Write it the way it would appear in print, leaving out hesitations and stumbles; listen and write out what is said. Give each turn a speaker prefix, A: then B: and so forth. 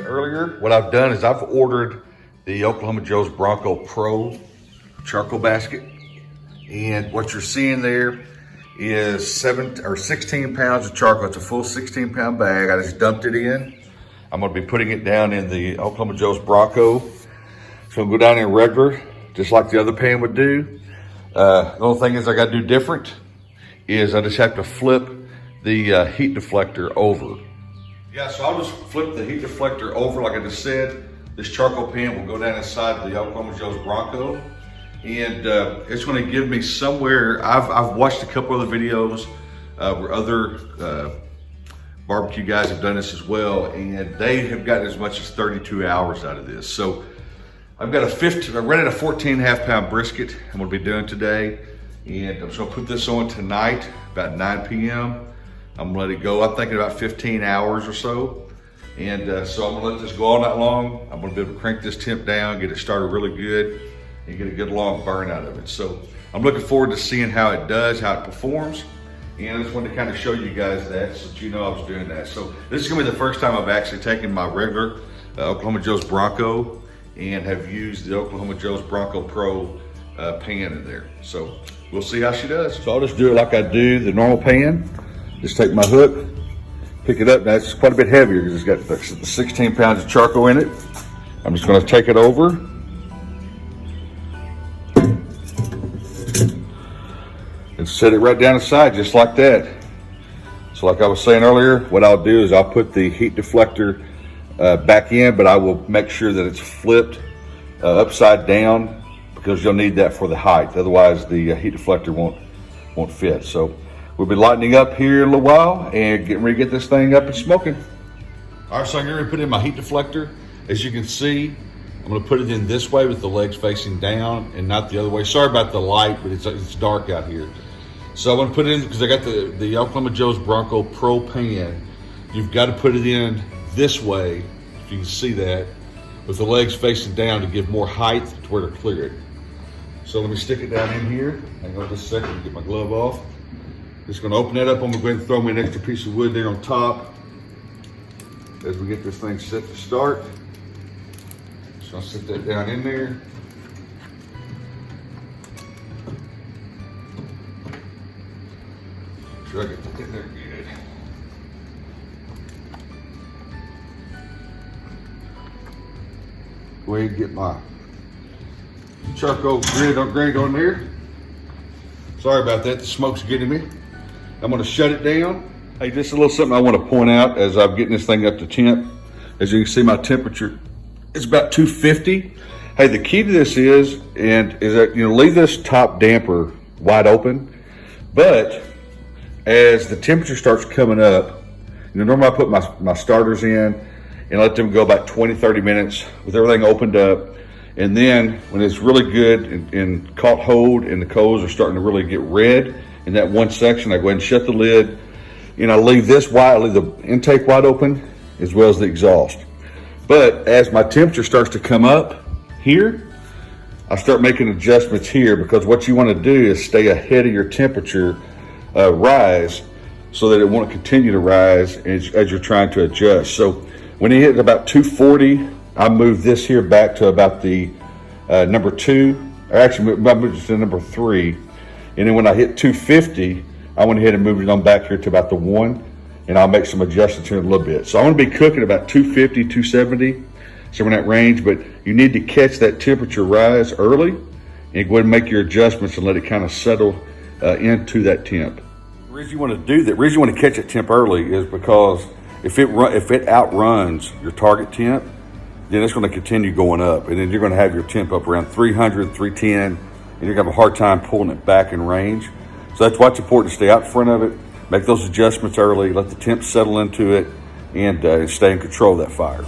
A: mentioned earlier, what I've done is I've ordered the Oklahoma Joe's Bronco Pro charcoal basket. And what you're seeing there is 16 pounds of charcoal. It's a full 16-pound bag. I just dumped it in. I'm gonna be putting it down in the Oklahoma Joe's Bronco. So I'll go down in regular, just like the other pan would do. The only thing is I gotta do different is I just have to flip the heat deflector over. Yeah, so I'll just flip the heat deflector over like I just said. This charcoal pan will go down inside the Oklahoma Joe's Bronco. And it's gonna give me somewhere, I've watched a couple other videos where other barbecue guys have done this as well, and they have gotten as much as 32 hours out of this. So I've got I'm running a 14.5 pound brisket I'm gonna be doing today. And I'm just gonna put this on tonight, about 9 p.m. I'm gonna let it go, I'm thinking about 15 hours or so. And so I'm gonna let this go all night long. I'm gonna be able to crank this temp down, get it started really good, and get a good long burn out of it. So I'm looking forward to seeing how it does, how it performs. And I just wanted to kind of show you guys that so that you know I was doing that. So this is gonna be the first time I've actually taken my regular Oklahoma Joe's Bronco and have used the Oklahoma Joe's Bronco Pro pan in there. So we'll see how she does. So I'll just do it like I do the normal pan. Just take my hook, pick it up. Now it's quite a bit heavier because it's got the 16 pounds of charcoal in it. I'm just gonna take it over. And set it right down the side just like that. So like I was saying earlier, what I'll do is I'll put the heat deflector back in, but I will make sure that it's flipped upside down because you'll need that for the height. Otherwise the heat deflector won't fit. So we'll be lightening up here in a little while and getting ready to get this thing up and smoking. All right, so I'm going to put in my heat deflector. As you can see, I'm going to put it in this way with the legs facing down and not the other way. Sorry about the light, but it's dark out here. So I'm going to put it in because I got the Oklahoma Joe's Bronco Pro pan. You've got to put it in this way, if you can see that, with the legs facing down to give more height to where to clear it. So let me stick it down in here. Hang on just a second to get my glove off. Just gonna open that up. I'm gonna go ahead and throw me an extra piece of wood there on top as we get this thing set to start. So I'll set that down in there. Make sure I get that in there good. Go ahead and get my charcoal grid on there. Sorry about that, the smoke's getting me. I'm gonna shut it down. Hey, just a little something I wanna point out as I'm getting this thing up to temp. As you can see, my temperature is about 250. Hey, the key to this is that, leave this top damper wide open, but as the temperature starts coming up, normally I put my starters in and let them go about 20, 30 minutes with everything opened up. And then when it's really good and caught hold and the coals are starting to really get red in that one section, I go ahead and shut the lid. I leave the intake wide open as well as the exhaust. But as my temperature starts to come up here, I start making adjustments here because what you want to do is stay ahead of your temperature rise so that it won't continue to rise as you're trying to adjust. So when it hits about 240, I move this here back to about the number 2, or actually I moved it to number 3. And then when I hit 250, I went ahead and moved it on back here to about the 1, and I'll make some adjustments here in a little bit. So I'm gonna be cooking about 250, 270, somewhere in that range, but you need to catch that temperature rise early and go ahead and make your adjustments and let it kind of settle into that temp. The reason you wanna do that, the reason you wanna catch that temp early is because if it outruns your target temp, then it's going to continue going up, and then you're going to have your temp up around 300, 310, and you're going to have a hard time pulling it back in range. So that's why it's important to stay out in front of it, make those adjustments early, let the temp settle into it, and stay in control of that fire.